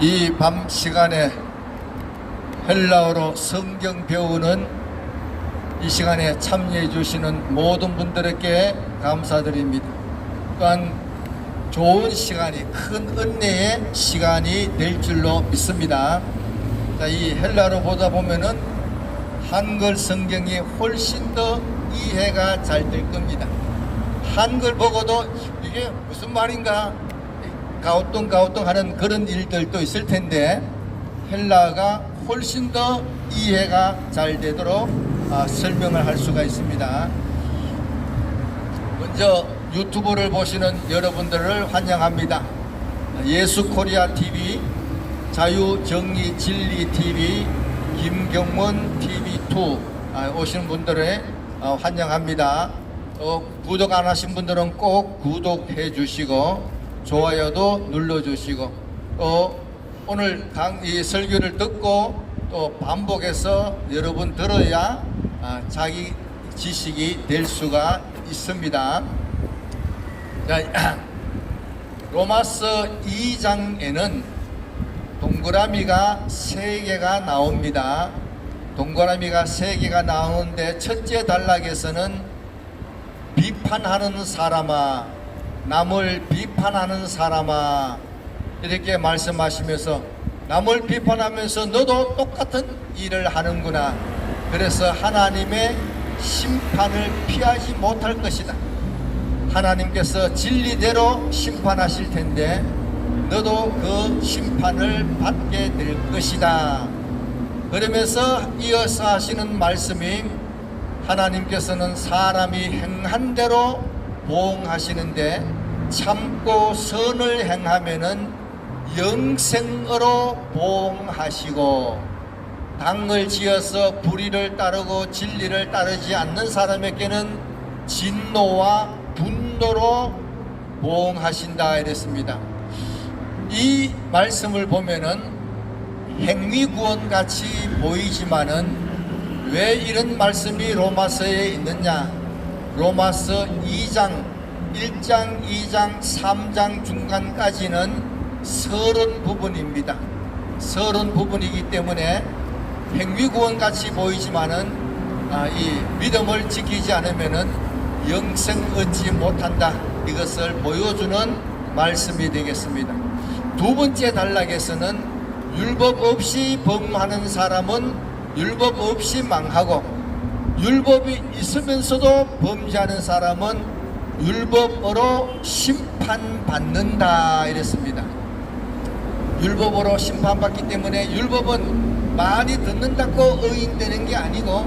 이 밤 시간에 헬라어로 성경 배우는 이 시간에 참여해 주시는 모든 분들에게 감사드립니다. 또한 좋은 시간이, 큰 은혜의 시간이 될 줄로 믿습니다. 자, 이 헬라어로 보다 보면은 한글 성경이 훨씬 더 이해가 잘 될 겁니다. 한글 보고도 이게 무슨 말인가 가우뚱가우뚱 하는 그런 일들도 있을 텐데 헬라어가 훨씬 더 이해가 잘 되도록 설명을 할 수가 있습니다. 먼저 유튜브를 보시는 여러분들을 환영합니다. 예수코리아TV, 자유정의진리TV, 김경원TV2 오시는 분들을 환영합니다. 구독 안 하신 분들은 꼭 구독해 주시고 좋아요도 눌러주시고 또 오늘 이 설교를 듣고 또 반복해서 여러분 들어야 자기 지식이 될 수가 있습니다. 자, 로마서 2장에는 동그라미가 3개가 나옵니다. 동그라미가 3개가 나오는데 첫째 단락에서는 비판하는 사람아, 남을 비판하는 사람아 이렇게 말씀하시면서 남을 비판하면서 너도 똑같은 일을 하는구나. 그래서 하나님의 심판을 피하지 못할 것이다. 하나님께서 진리대로 심판하실 텐데 너도 그 심판을 받게 될 것이다. 그러면서 이어서 하시는 말씀이 하나님께서는 사람이 행한 대로 보응하시는데 참고 선을 행하면은 영생으로 보응하시고 당을 지어서 불의를 따르고 진리를 따르지 않는 사람에게는 진노와 분노로 보응하신다 이랬습니다. 이 말씀을 보면은 행위구원 같이 보이지만은 왜 이런 말씀이 로마서에 있느냐? 로마서 2장, 1장, 2장, 3장 중간까지는 서론 부분입니다. 서론 부분이기 때문에 행위구원 같이 보이지만은 이 믿음을 지키지 않으면은 영생 얻지 못한다. 이것을 보여주는 말씀이 되겠습니다. 두 번째 단락에서는 율법 없이 범하는 사람은 율법 없이 망하고 율법이 있으면서도 범죄하는 사람은 율법으로 심판받는다 이랬습니다. 율법으로 심판받기 때문에 율법은 많이 듣는다고 의인되는 게 아니고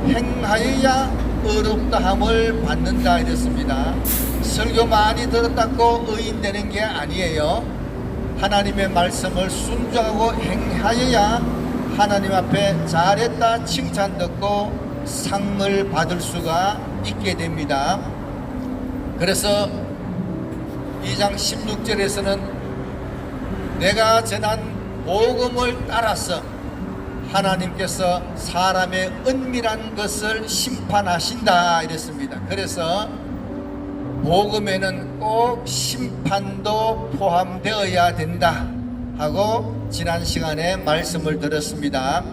행하여야 의롭다함을 받는다 이랬습니다. 설교 많이 들었다고 의인되는 게 아니에요. 하나님의 말씀을 순종하고 행하여야 하나님 앞에 잘했다 칭찬 듣고 상을 받을 수가 있게 됩니다. 그래서 2장 16절에서는 내가 전한 복음을 따라서 하나님께서 사람의 은밀한 것을 심판하신다 이랬습니다. 그래서 복음에는 꼭 심판도 포함되어야 된다 하고 지난 시간에 말씀을 드렸습니다.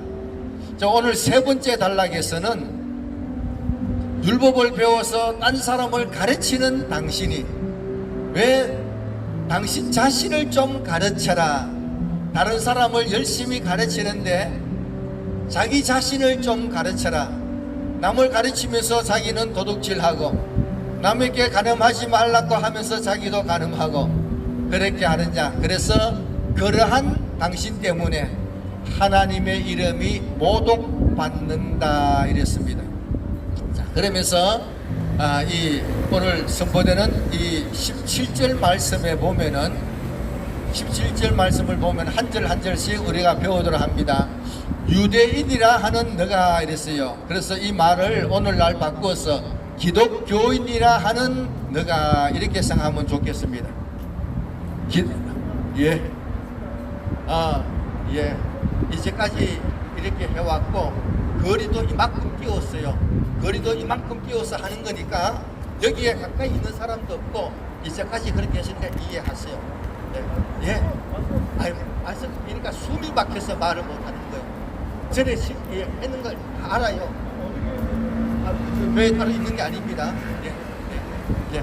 자, 오늘 세 번째 단락에서는 율법을 배워서 딴 사람을 가르치는 당신이 왜 당신 자신을 좀 가르쳐라. 다른 사람을 열심히 가르치는데 자기 자신을 좀 가르쳐라. 남을 가르치면서 자기는 도둑질하고 남에게 간음하지 말라고 하면서 자기도 간음하고 그렇게 하느냐. 그래서 그러한 당신 때문에 하나님의 이름이 모독받는다 이랬습니다. 자, 그러면서 이 오늘 선포되는 이 17절 말씀에 보면은 17절 말씀을 보면 한 절 한 절씩 우리가 배우도록 합니다. 유대인이라 하는 너가 이랬어요. 그래서 이 말을 오늘날 바꾸어서 기독교인이라 하는 너가 이렇게 생각하면 좋겠습니다. 예. 예. 이제까지 이렇게 해왔고 거리도 이만큼 띄웠어요. 거리도 이만큼 띄워서 하는 거니까 여기에 가까이 있는 사람도 없고 이제까지 그렇게 하시니까 이해하세요. 네. 예. 아이고. 그러니까 숨이 막혀서 말을 못하는 거예요. 전에 했는 걸 알아요. 교회 따로 있는 게 아닙니다. 예.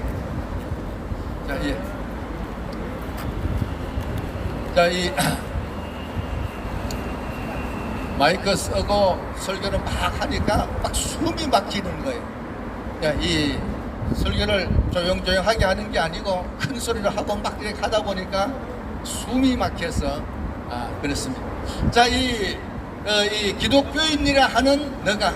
자, 예. 자, 이 마이크 쓰고 설교를 막 하니까 막 숨이 막히는 거예요. 야, 이 설교를 조용조용하게 하는 게 아니고 큰 소리로 하고 막 이렇게 하다 보니까 숨이 막혀서 그렇습니다. 자, 이 기독교인이라 하는 너가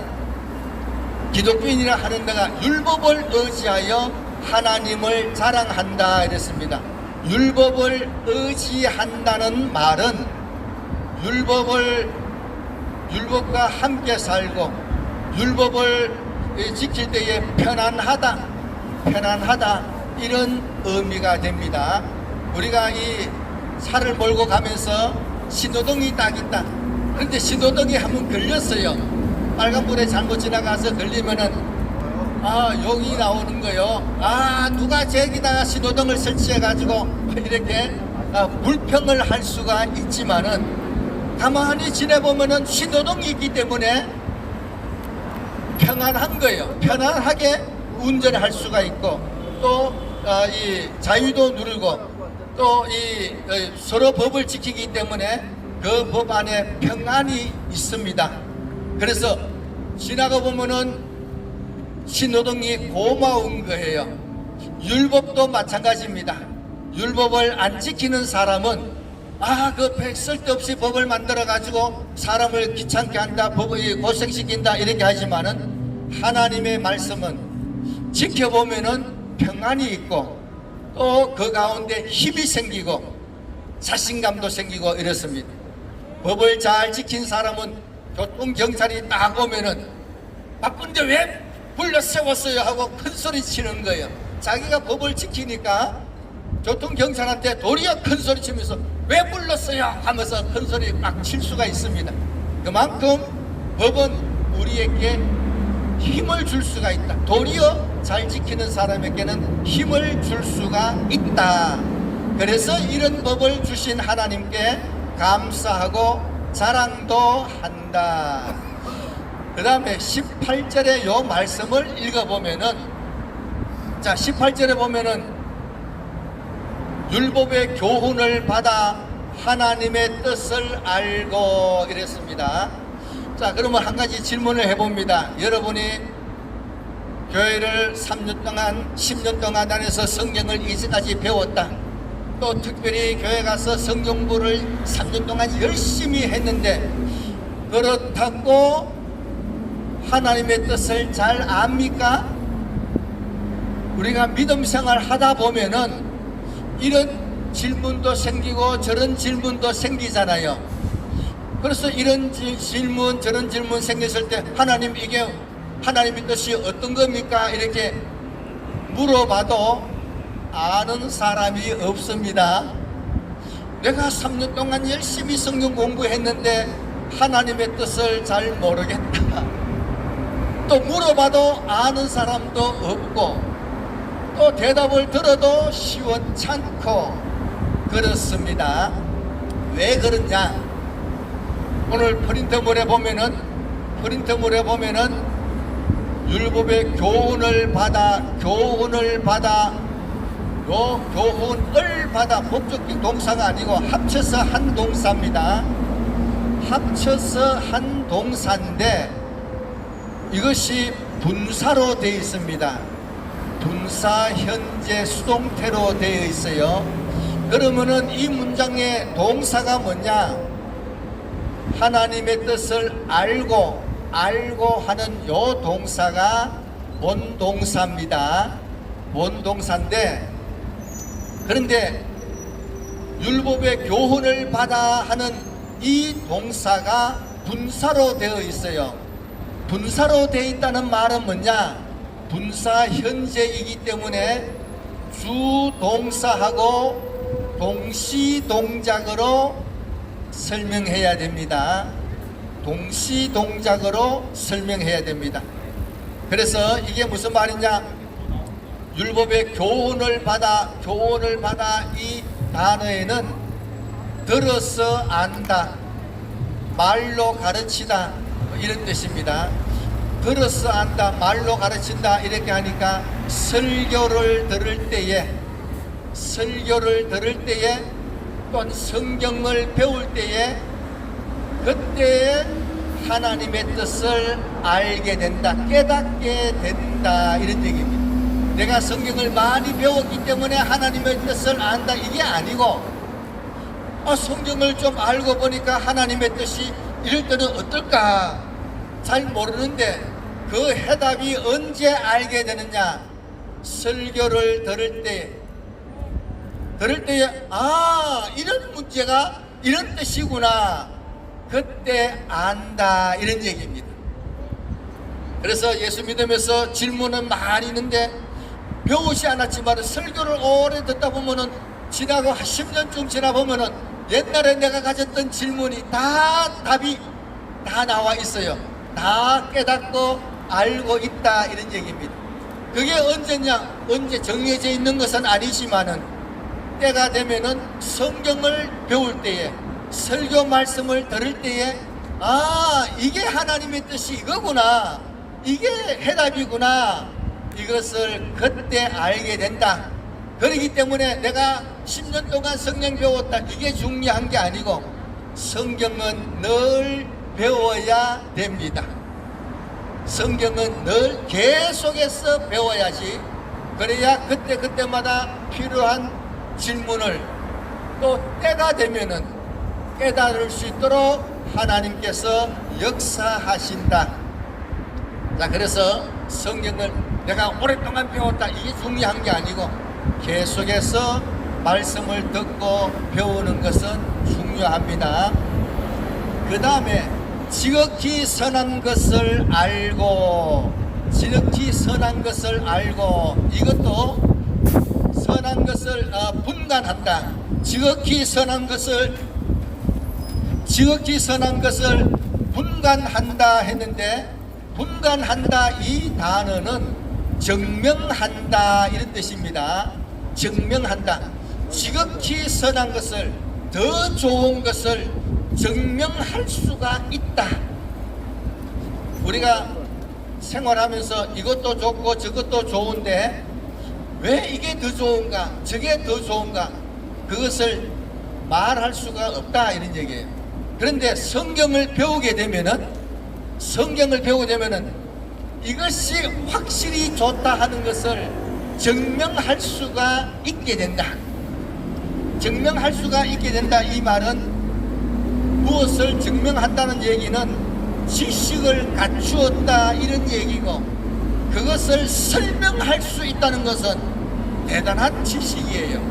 율법을 의지하여 하나님을 자랑한다 이랬습니다. 율법을 의지한다는 말은 율법과 함께 살고 율법을 지킬 때에 편안하다 이런 의미가 됩니다. 우리가 이 차를 몰고 가면서 신호등이 딱 있다. 그런데 신호등이 한번 걸렸어요. 빨간불에 잘못 지나가서 걸리면은 여기 나오는 거요. 누가 저기다가 신호등을 설치해 가지고 이렇게 불평을 할 수가 있지만은 가만히 지내보면은 신호등이 있기 때문에 평안한 거예요. 편안하게 운전할 수가 있고 또 이 자유도 누리고 또 이 서로 법을 지키기 때문에 그 법 안에 평안이 있습니다. 그래서 지나가 보면은 신호등이 고마운 거예요. 율법도 마찬가지입니다. 율법을 안 지키는 사람은 쓸데없이 법을 만들어 가지고 사람을 귀찮게 한다, 법을 고생시킨다 이렇게 하지만은 하나님의 말씀은 지켜보면은 평안이 있고 또 그 가운데 힘이 생기고 자신감도 생기고 이렇습니다. 법을 잘 지킨 사람은 교통경찰이 딱 오면은 바쁜데 왜 불러 세웠어요 하고 큰 소리 치는 거예요. 자기가 법을 지키니까 교통경찰한테 도리어 큰 소리 치면서 왜 불렀어요 하면서 큰 소리 막 칠 수가 있습니다. 그만큼 법은 우리에게 힘을 줄 수가 있다. 도리어 잘 지키는 사람에게는 힘을 줄 수가 있다. 그래서 이런 법을 주신 하나님께 감사하고 자랑도 한다. 그 다음에 18절의 요 말씀을 읽어보면은, 자 18절에 보면은 율법의 교훈을 받아 하나님의 뜻을 알고 이랬습니다. 자, 그러면 한 가지 질문을 해봅니다. 여러분이 교회를 3년 동안 10년 동안 다녀서 성경을 이제까지 배웠다. 또 특별히 교회 가서 성경부를 3년 동안 열심히 했는데 그렇다고 하나님의 뜻을 잘 압니까? 우리가 믿음 생활 하다 보면은 이런 질문도 생기고 저런 질문도 생기잖아요. 그래서 이런 질문 저런 질문 생겼을 때 하나님 이게 하나님의 뜻이 어떤 겁니까? 이렇게 물어봐도 아는 사람이 없습니다. 내가 3년 동안 열심히 성경 공부했는데 하나님의 뜻을 잘 모르겠다. 또 물어봐도 아는 사람도 없고 또 대답을 들어도 시원찮고 그렇습니다. 왜 그러냐? 오늘 프린터물에 보면은 율법의 교훈을 받아 요 교훈을 받아 법적 동사가 아니고 합쳐서 한 동사입니다. 합쳐서 한 동사인데 이것이 분사로 되어 있습니다. 분사 현재 수동태로 되어 있어요. 그러면은 이 문장의 동사가 뭐냐? 하나님의 뜻을 알고 하는 요 동사가 본동사입니다. 본동사인데 그런데 율법의 교훈을 받아 하는 이 동사가 분사로 되어 있어요. 분사로 되어 있다는 말은 뭐냐? 분사 현재이기 때문에 주동사하고 동시동작으로 설명해야 됩니다. 동시동작으로 설명해야 됩니다. 그래서 이게 무슨 말이냐? 율법의 교훈을 받아 이 단어에는 들어서 안다, 말로 가르치다, 이런 뜻입니다. 들어서 안다, 말로 가르친다 이렇게 하니까 설교를 들을 때에 또한 성경을 배울 때에 그때 하나님의 뜻을 알게 된다, 깨닫게 된다, 이런 얘기입니다. 내가 성경을 많이 배웠기 때문에 하나님의 뜻을 안다, 이게 아니고 성경을 좀 알고 보니까 하나님의 뜻이 이럴 때는 어떨까 잘 모르는데 그 해답이 언제 알게 되느냐? 설교를 들을 때에 이런 문제가 이런 뜻이구나, 그때 안다, 이런 얘기입니다. 그래서 예수 믿으면서 질문은 많이 있는데 배우지 않았지만 설교를 오래 듣다 보면은 지나고 10년쯤 지나 보면은 옛날에 내가 가졌던 질문이 다 답이 다 나와 있어요. 다 깨닫고 알고 있다, 이런 얘기입니다. 그게 언제냐? 언제 정해져 있는 것은 아니지만은 때가 되면은 성경을 배울 때에, 설교 말씀을 들을 때에 이게 하나님의 뜻이 이거구나, 이게 해답이구나, 이것을 그때 알게 된다. 그렇기 때문에 내가 10년 동안 성경 배웠다, 이게 중요한 게 아니고 성경은 늘 배워야 됩니다. 성경은 늘 계속해서 배워야지, 그래야 그때마다 필요한 질문을 또 때가 되면은 깨달을 수 있도록 하나님께서 역사하신다. 자, 그래서 성경을 내가 오랫동안 배웠다, 이게 중요한 게 아니고 계속해서 말씀을 듣고 배우는 것은 중요합니다. 그 다음에 지극히 선한 것을 알고, 이것도 선한 것을 분간한다. 지극히 선한 것을 분간한다 했는데, 분간한다 이 단어는 증명한다, 이런 뜻입니다. 증명한다. 지극히 선한 것을, 더 좋은 것을 증명할 수가 있다. 우리가 생활하면서 이것도 좋고 저것도 좋은데 왜 이게 더 좋은가, 저게 더 좋은가, 그것을 말할 수가 없다, 이런 얘기예요. 그런데 성경을 배우게 되면은 이것이 확실히 좋다 하는 것을 증명할 수가 있게 된다. 증명할 수가 있게 된다, 이 말은 무엇을 증명한다는 얘기는 지식을 갖추었다, 이런 얘기고, 그것을 설명할 수 있다는 것은 대단한 지식이에요.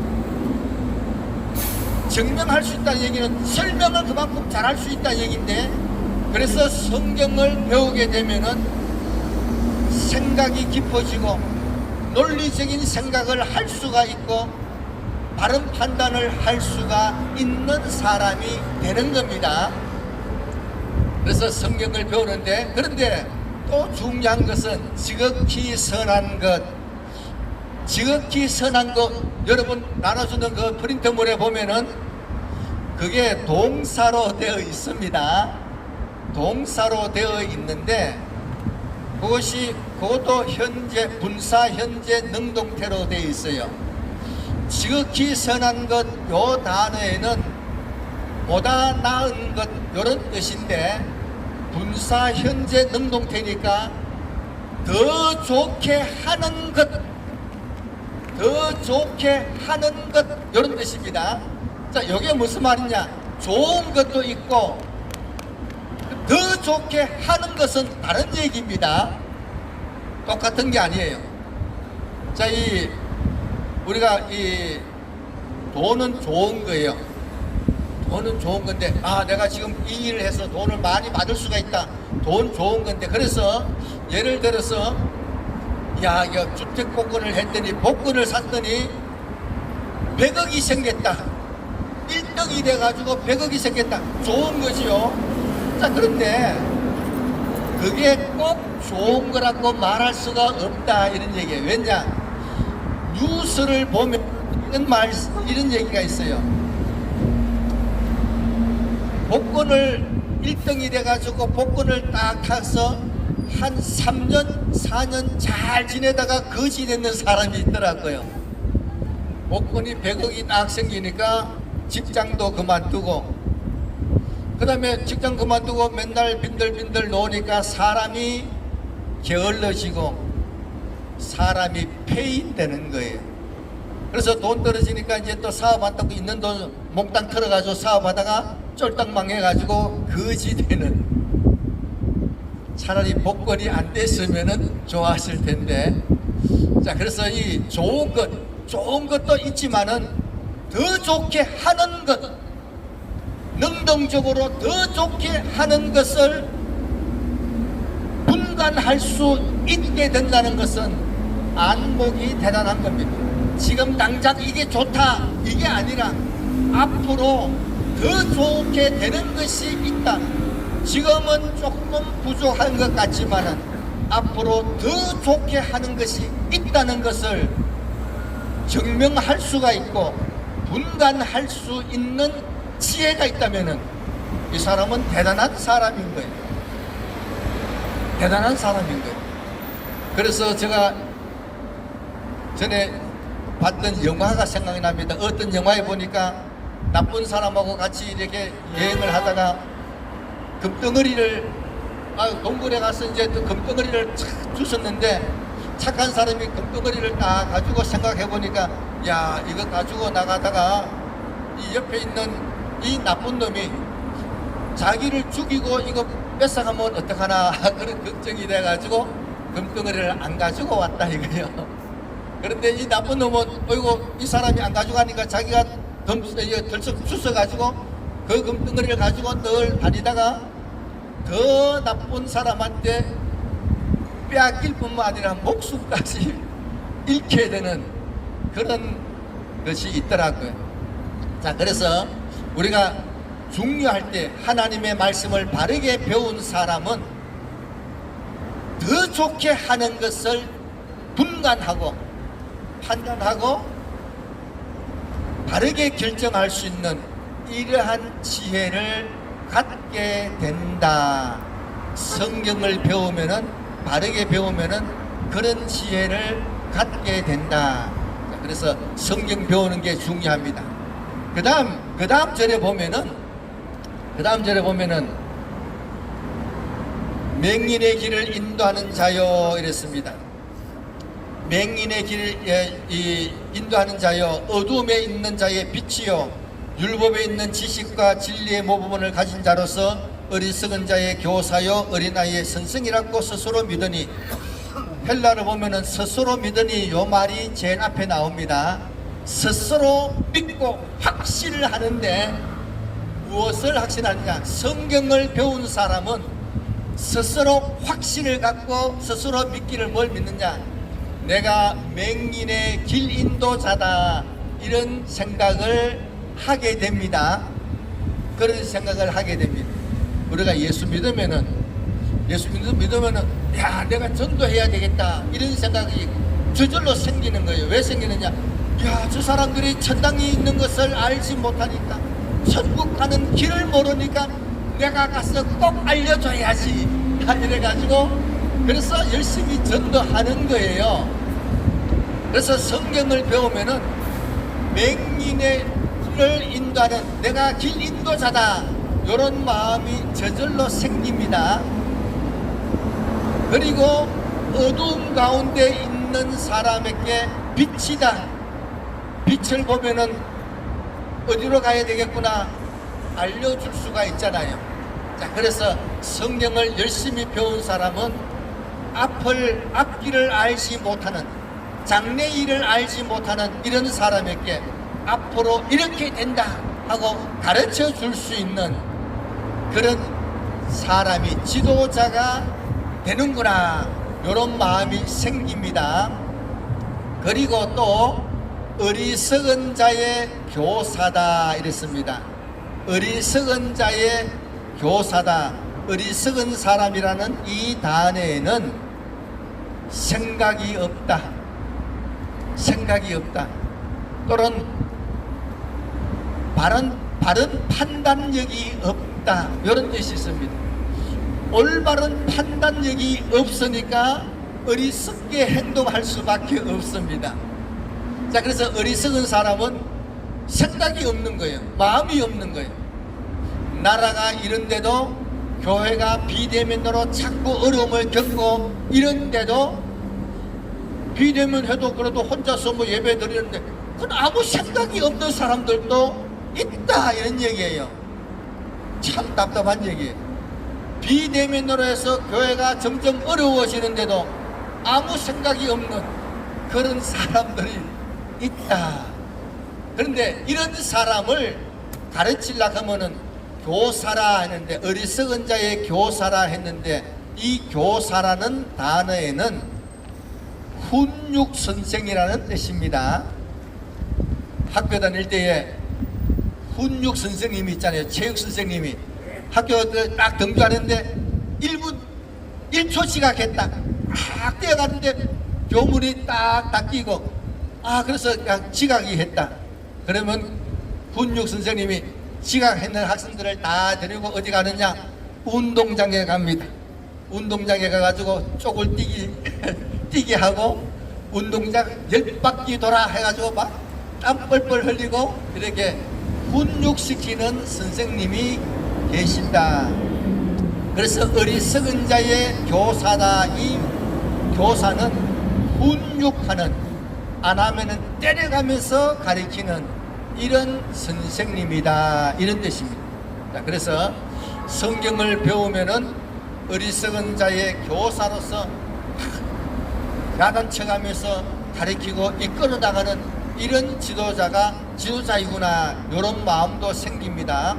증명할 수 있다는 얘기는 설명을 그만큼 잘할 수 있다는 얘기인데, 그래서 성경을 배우게 되면은 생각이 깊어지고 논리적인 생각을 할 수가 있고 바른 판단을 할 수가 있는 사람이 되는 겁니다. 그래서 성경을 배우는데, 그런데 또 중요한 것은 지극히 선한 것. 여러분 나눠주는 그 프린트물에 보면은 그게 동사로 되어 있습니다. 동사로 되어 있는데 그것도 현재 분사 현재 능동태로 되어 있어요. 지극히 선한 것, 요 단어에는 보다 나은 것, 요런 뜻인데 분사 현재 능동태니까 더 좋게 하는 것, 요런 뜻입니다. 자, 요게 무슨 말이냐? 좋은 것도 있고 더 좋게 하는 것은 다른 얘기입니다. 똑같은 게 아니에요. 자, 우리가 돈은 좋은 거예요. 돈은 좋은 건데, 내가 지금 이 일을 해서 돈을 많이 받을 수가 있다. 돈 좋은 건데, 그래서 예를 들어서 이거 주택 복권을 했더니, 복권을 샀더니 100억이 생겼다. 1등이 돼가지고 100억이 생겼다. 좋은 거지요. 자, 그런데 그게 꼭 좋은 거라고 말할 수가 없다, 이런 얘기예요. 왜냐? 뉴스를 보면 이런 얘기가 있어요. 복권을 1등이 돼가지고 복권을 딱 타서 한 3년 4년 잘 지내다가 거지 되는 사람이 있더라고요. 복권이 100억이 딱 생기니까 직장도 그만두고, 그 다음에 직장 그만두고 맨날 빈들빈들 노니까 사람이 게을러지고 사람이 폐인되는 거예요. 그래서 돈 떨어지니까 이제 또 사업한다고 있는 돈 몽땅 털어가지고 사업하다가 쫄딱 망해가지고 거지 되는. 차라리 복권이 안 됐으면은 좋았을 텐데. 자, 그래서 이 좋은 것도 있지만은 더 좋게 하는 것, 능동적으로 더 좋게 하는 것을 분간할 수 있게 된다는 것은 안목이 대단한 겁니다. 지금 당장 이게 좋다 이게 아니라 앞으로 더 좋게 되는 것이 있다. 지금은 조금 부족한 것 같지만은 앞으로 더 좋게 하는 것이 있다는 것을 증명할 수가 있고 분간할 수 있는 지혜가 있다면은 이 사람은 대단한 사람인 거예요. 대단한 사람인 거예요. 그래서 제가 전에 봤던 영화가 생각이 납니다. 어떤 영화에 보니까 나쁜 사람하고 같이 이렇게 여행을 하다가 금덩어리를 동굴에 가서 이제 또 금덩어리를 착 주셨는데, 착한 사람이 금덩어리를 딱 가지고 생각해 보니까, 야, 이거 가지고 나가다가 이 옆에 있는 이 나쁜 놈이 자기를 죽이고 이거 뺏어가면 어떡하나 그런 걱정이 돼가지고 금덩어리를 안 가지고 왔다 이거예요. 그런데 이 나쁜 놈은 어이구 이 사람이 안 가져가니까 자기가 덜썩 주워가지고 그 금덩어리를 가지고 늘 다니다가 더 나쁜 사람한테 빼앗길 뿐만 아니라 목숨까지 잃게 되는 그런 것이 있더라고요. 자, 그래서 우리가 중요할 때 하나님의 말씀을 바르게 배운 사람은 더 좋게 하는 것을 분간하고 판단하고 바르게 결정할 수 있는 이러한 지혜를 갖게 된다. 성경을 배우면은, 바르게 배우면은 그런 지혜를 갖게 된다. 그래서 성경 배우는 게 중요합니다. 그 다음 절에 보면은 맹인의 길을 인도하는 자여 이랬습니다. 맹인의 길을 인도하는 자여, 어두움에 있는 자의 빛이요, 율법에 있는 지식과 진리의 모범을 가진 자로서 어리석은 자의 교사요, 어린아이의 선생이라고 스스로 믿으니. 헬라를 보면은 스스로 믿으니 요 말이 제일 앞에 나옵니다. 스스로 믿고 확신을 하는데 무엇을 확신하느냐? 성경을 배운 사람은 스스로 확신을 갖고 스스로 믿기를 뭘 믿느냐? 내가 맹인의 길 인도자다, 이런 생각을 하게 됩니다. 그런 생각을 하게 됩니다. 우리가 예수 믿으면은 야, 내가 전도해야 되겠다, 이런 생각이 저절로 생기는 거예요. 왜 생기느냐? 야, 저 사람들이 천당이 있는 것을 알지 못하니까, 천국 가는 길을 모르니까 내가 가서 꼭 알려줘야지, 이래가지고 그래서 열심히 전도하는 거예요. 그래서 성경을 배우면은 맹인의 길을 인도하는, 내가 길 인도자다, 이런 마음이 저절로 생깁니다. 그리고 어두움 가운데 있는 사람에게 빛이다. 빛을 보면은 어디로 가야 되겠구나 알려줄 수가 있잖아요. 자, 그래서 성경을 열심히 배운 사람은 앞길을 알지 못하는, 장래일을 알지 못하는 이런 사람에게 앞으로 이렇게 된다 하고 가르쳐 줄 수 있는 그런 사람이, 지도자가 되는구나, 이런 마음이 생깁니다. 그리고 또 어리석은 자의 교사다 이랬습니다. 어리석은 자의 교사다. 어리석은 사람이라는 이 단어에는 생각이 없다, 또는 바른 판단력이 없다, 이런 뜻이 있습니다. 올바른 판단력이 없으니까 어리석게 행동할 수밖에 없습니다. 자, 그래서 어리석은 사람은 생각이 없는 거예요. 마음이 없는 거예요. 나라가 이런데도, 교회가 비대면으로 자꾸 어려움을 겪고 이런데도, 비대면 해도 그래도 혼자서 뭐 예배 드리는데 그건 아무 생각이 없는 사람들도 있다, 이런 얘기예요. 참 답답한 얘기예요. 비대면으로 해서 교회가 점점 어려워지는데도 아무 생각이 없는 그런 사람들이 있다. 그런데 이런 사람을 가르치려고 하면은 교사라 했는데, 어리석은 자의 교사라 했는데, 이 교사라는 단어에는 훈육 선생이라는 뜻입니다. 학교 다닐 때에 훈육 선생님이 있잖아요. 체육 선생님이 학교 딱 등교하는데 1분 1초 지각했다, 딱 뛰어갔는데 교문이 딱 닫히고, 그래서 그냥 지각이 했다. 그러면 훈육 선생님이 지각했는 학생들을 다 데리고 어디 가느냐? 운동장에 갑니다. 운동장에 가가지고 쪽을 뛰게 하고, 운동장 10바퀴 돌아 해가지고 막 땀 뻘뻘 흘리고 이렇게 훈육시키는 선생님이 계신다. 그래서 어리석은 자의 교사다. 이 교사는 훈육하는, 안 하면은 때려가면서 가르치는 이런 선생님이다, 이런 뜻입니다. 자, 그래서 성경을 배우면은 어리석은 자의 교사로서 야단쳐가면서 가르치고 이끌어 나가는 이런 지도자이구나, 이런 마음도 생깁니다.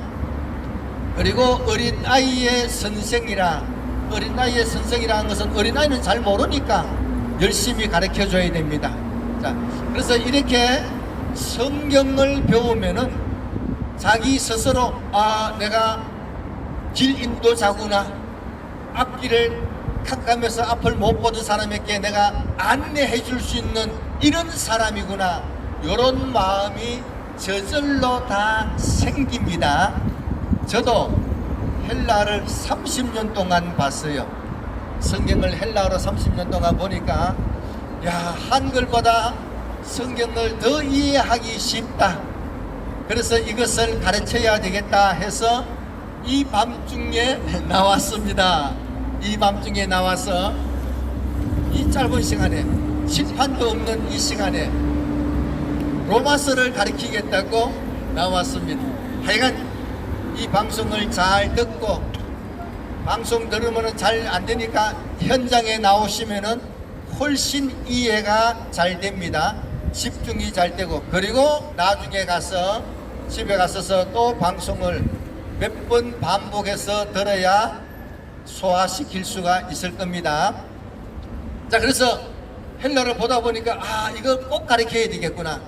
그리고 어린아이의 선생이라, 어린아이의 선생이라는 것은 어린아이는 잘 모르니까 열심히 가르쳐 줘야 됩니다. 자, 그래서 이렇게 성경을 배우면은 자기 스스로, 내가 길 인도자구나, 앞길을 가면서 앞을 못 보던 사람에게 내가 안내해 줄 수 있는 이런 사람이구나, 이런 마음이 저절로 다 생깁니다. 저도 헬라를 30년 동안 봤어요. 성경을 헬라어로 30년 동안 보니까, 한글보다 성경을 더 이해하기 쉽다. 그래서 이것을 가르쳐야 되겠다 해서 이 밤중에 나왔습니다. 이 밤중에 나와서 이 짧은 시간에, 심판도 없는 이 시간에 로마서를 가르치겠다고 나왔습니다. 하여간 이 방송을 잘 듣고, 방송 들으면 잘 안 되니까 현장에 나오시면은 훨씬 이해가 잘 됩니다. 집중이 잘 되고, 그리고 나중에 가서 집에 가서서 또 방송을 몇 번 반복해서 들어야 소화시킬 수가 있을 겁니다. 자, 그래서 헬라를 보다 보니까 이거 꼭 가르쳐야 되겠구나.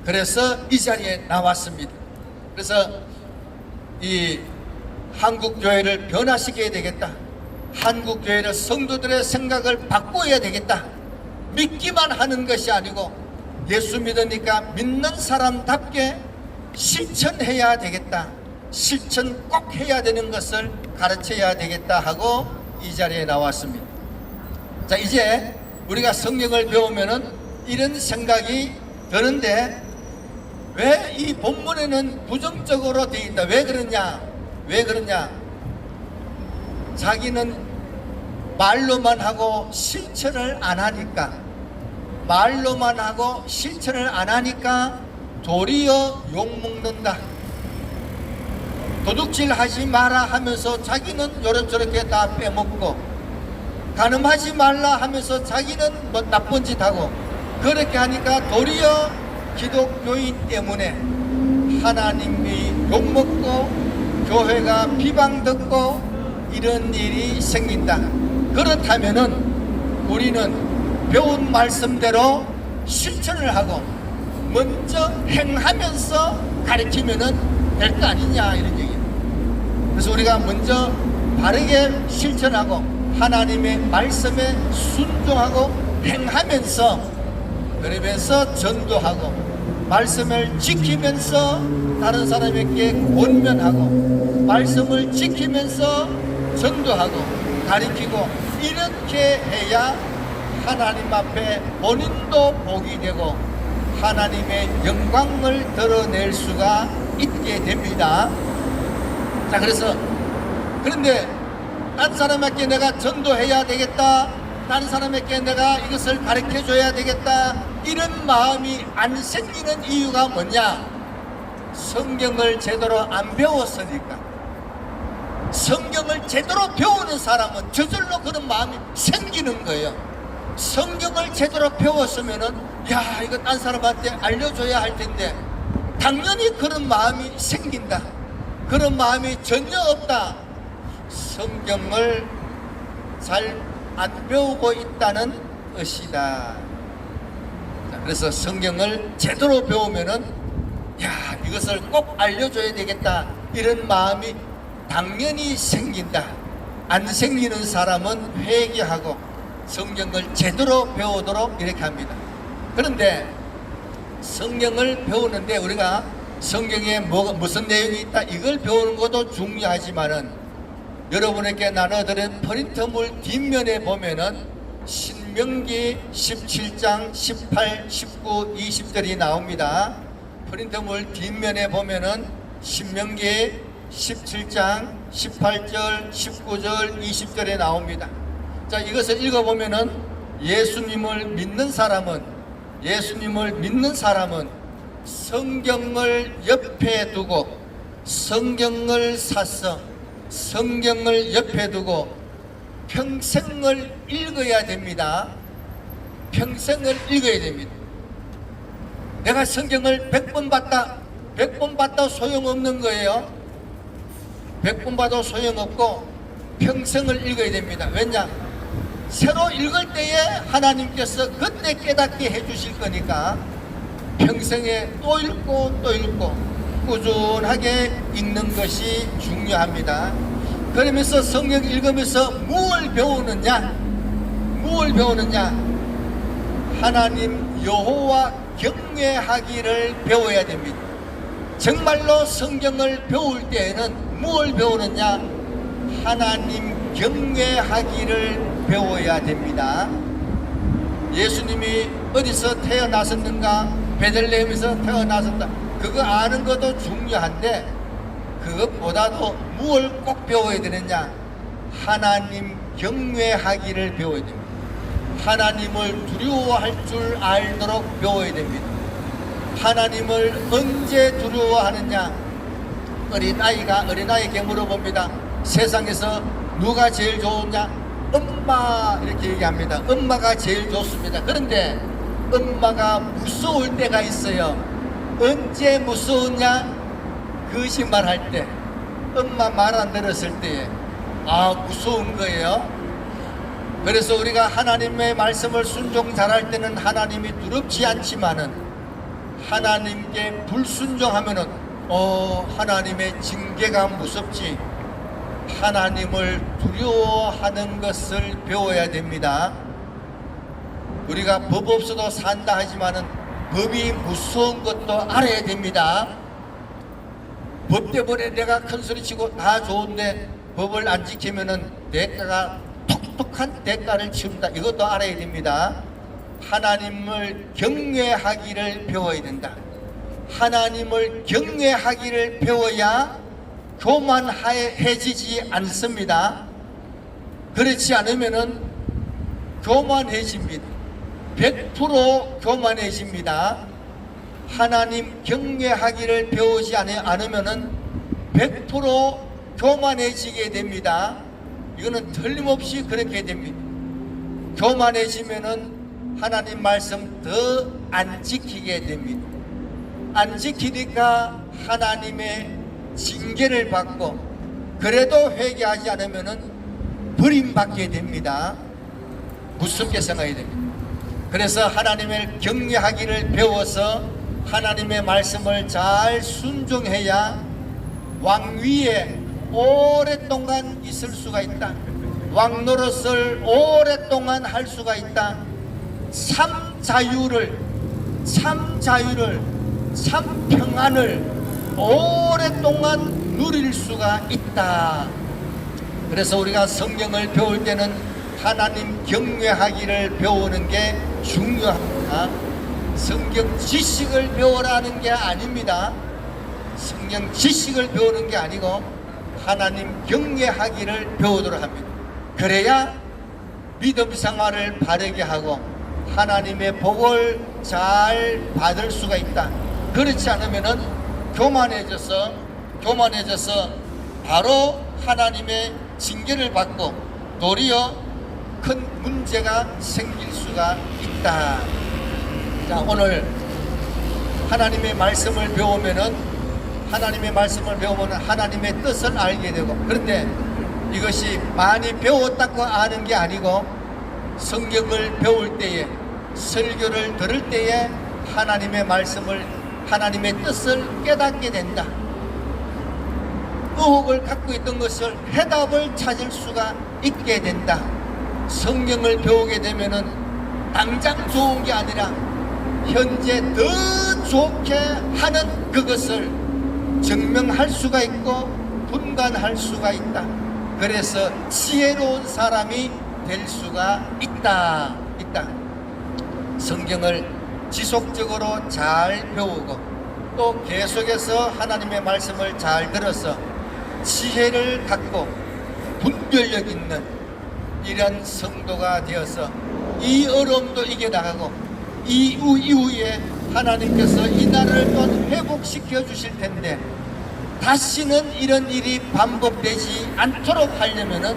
그래서 이 자리에 나왔습니다. 그래서 이 한국 교회를 변화시켜야 되겠다. 한국 교회를 성도들의 생각을 바꿔야 되겠다. 믿기만 하는 것이 아니고 예수 믿으니까 믿는 사람답게 실천해야 되겠다. 실천 꼭 해야 되는 것을 가르쳐야 되겠다 하고 이 자리에 나왔습니다. 자, 이제 우리가 성경을 배우면은 이런 생각이 드는데, 왜 이 본문에는 부정적으로 되어 있다? 왜 그러냐? 자기는 말로만 하고 실천을 안 하니까, 말로만 하고 실천을 안 하니까 도리어 욕먹는다. 도둑질 하지 마라 하면서 자기는 요렇저렇게 다 빼먹고, 간음하지 말라 하면서 자기는 뭐 나쁜 짓 하고, 그렇게 하니까 도리어 기독교인 때문에 하나님이 욕먹고 교회가 비방듣고 이런 일이 생긴다. 그렇다면은 우리는 배운 말씀대로 실천을 하고 먼저 행하면서 가르치면은 될 거 아니냐, 이런 얘기예요. 그래서 우리가 먼저 바르게 실천하고 하나님의 말씀에 순종하고 행하면서, 그러면서 전도하고 말씀을 지키면서 다른 사람에게 권면하고 말씀을 지키면서 전도하고 가리키고 이렇게 해야 하나님 앞에 본인도 복이 되고 하나님의 영광을 드러낼 수가 있게 됩니다. 자, 그런데 딴 사람에게 내가 전도해야 되겠다, 다른 사람에게 내가 이것을 가르쳐 줘야 되겠다, 이런 마음이 안 생기는 이유가 뭐냐? 성경을 제대로 안 배웠으니까. 성경을 제대로 배우는 사람은 저절로 그런 마음이 생기는 거예요. 성경을 제대로 배웠으면은 야, 이거 딴 사람한테 알려줘야 할 텐데, 당연히 그런 마음이 생긴다. 그런 마음이 전혀 없다. 성경을 잘 안 배우고 있다는 뜻이다. 그래서 성경을 제대로 배우면은 야, 이것을 꼭 알려줘야 되겠다, 이런 마음이 당연히 생긴다. 안 생기는 사람은 회개하고 성경을 제대로 배우도록 이렇게 합니다. 그런데 성경을 배우는데 우리가 성경에 무슨 내용이 있다, 이걸 배우는 것도 중요하지만은, 여러분에게 나눠드린 프린터물 뒷면에 보면은 신명기 17장 18, 19, 20절이 나옵니다. 프린터물 뒷면에 보면은 신명기 17장 18절, 19절, 20절에 나옵니다. 자, 이것을 읽어보면은 예수님을 믿는 사람은 성경을 옆에 두고 성경을 사서 성경을 옆에 두고 평생을 읽어야 됩니다. 평생을 읽어야 됩니다. 내가 성경을 100번 봤다 소용없는 거예요. 100번 봐도 소용없고 평생을 읽어야 됩니다. 왜냐? 새로 읽을 때에 하나님께서 그때 깨닫게 해주실 거니까 평생에 또 읽고 또 읽고 꾸준하게 읽는 것이 중요합니다. 그러면서 성경 읽으면서 무엇을 배우느냐? 하나님 여호와 경외하기를 배워야 됩니다. 정말로 성경을 배울 때에는 무엇을 배우느냐? 하나님 경외하기를 배워야 됩니다. 예수님이 어디서 태어나셨는가? 베들레헴에서 태어나셨다. 그거 아는 것도 중요한데 그것보다도 무엇을 꼭 배워야 되느냐? 하나님 경외하기를 배워야 됩니다. 하나님을 두려워할 줄 알도록 배워야 됩니다. 하나님을 언제 두려워하느냐? 어린아이에게 물어봅니다. 세상에서 누가 제일 좋으냐? 엄마, 이렇게 얘기합니다. 엄마가 제일 좋습니다. 그런데 엄마가 무서울 때가 있어요. 언제 무서웠냐? 거짓말할 때, 엄마 말 안 들었을 때에 무서운 거예요. 그래서 우리가 하나님의 말씀을 순종 잘할 때는 하나님이 두렵지 않지만은 하나님께 불순종하면은 하나님의 징계가 무섭지. 하나님을 두려워하는 것을 배워야 됩니다. 우리가 법 없어도 산다 하지만은 법이 무서운 것도 알아야 됩니다. 법 때문에 내가 큰 소리 치고 다 좋은데 법을 안 지키면은 대가가 톡톡한 대가를 치운다. 이것도 알아야 됩니다. 하나님을 경외하기를 배워야 된다. 하나님을 경외하기를 배워야 교만해지지 않습니다. 그렇지 않으면은 교만해집니다. 100% 교만해집니다. 하나님 경외하기를 배우지 않으면은 100% 교만해지게 됩니다. 이거는 틀림없이 그렇게 됩니다. 교만해지면은 하나님 말씀 더 안 지키게 됩니다. 안 지키니까 하나님의 징계를 받고, 그래도 회개하지 않으면은 버림받게 됩니다. 무섭게 생각해야 됩니다. 그래서 하나님을 경외하기를 배워서 하나님의 말씀을 잘 순종해야 왕위에 오랫동안 있을 수가 있다. 왕 노릇을 오랫동안 할 수가 있다. 참 자유를, 참 평안을 오랫동안 누릴 수가 있다. 그래서 우리가 성경을 배울 때는 하나님 경외하기를 배우는 게 중요합니다. 성경 지식을 배우라는 게 아닙니다. 성경 지식을 배우는 게 아니고 하나님 경외하기를 배우도록 합니다. 그래야 믿음 생활을 바르게 하고 하나님의 복을 잘 받을 수가 있다. 그렇지 않으면은 교만해져서 바로 하나님의 징계를 받고 도리어 큰 문제가 생길 수가 있다. 자, 오늘 하나님의 말씀을 배우면은 하나님의 뜻을 알게 되고, 그런데 이것이 많이 배웠다고 아는 게 아니고 성경을 배울 때에, 설교를 들을 때에 하나님의 말씀을, 하나님의 뜻을 깨닫게 된다. 의혹을 갖고 있던 것을 해답을 찾을 수가 있게 된다. 성경을 배우게 되면은 당장 좋은 게 아니라 현재 더 좋게 하는 그것을 증명할 수가 있고 분간할 수가 있다. 그래서 지혜로운 사람이 될 수가 있다. 성경을 지속적으로 잘 배우고 또 계속해서 하나님의 말씀을 잘 들어서 지혜를 갖고 분별력 있는 이런 성도가 되어서 이 어려움도 이겨나가고 이후에 하나님께서 이 나라를 또 회복시켜 주실 텐데 다시는 이런 일이 반복되지 않도록 하려면은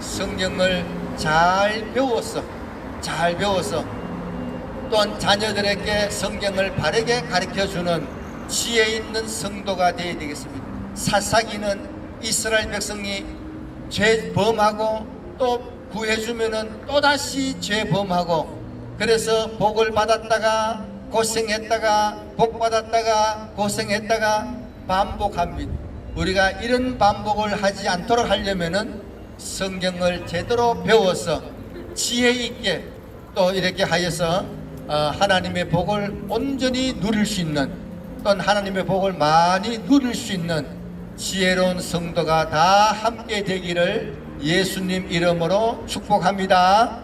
성경을 잘 배워서 또한 자녀들에게 성경을 바르게 가르쳐주는 지혜 있는 성도가 되어야 되겠습니다. 사사기는 이스라엘 백성이 죄 범하고 또 구해주면은 또다시 죄 범하고, 그래서 복을 받았다가 고생했다가 복 받았다가 고생했다가 반복합니다. 우리가 이런 반복을 하지 않도록 하려면은 성경을 제대로 배워서 지혜 있게 또 이렇게 하여서 하나님의 복을 온전히 누릴 수 있는, 또는 하나님의 복을 많이 누릴 수 있는 지혜로운 성도가 다 함께 되기를 예수님 이름으로 축복합니다.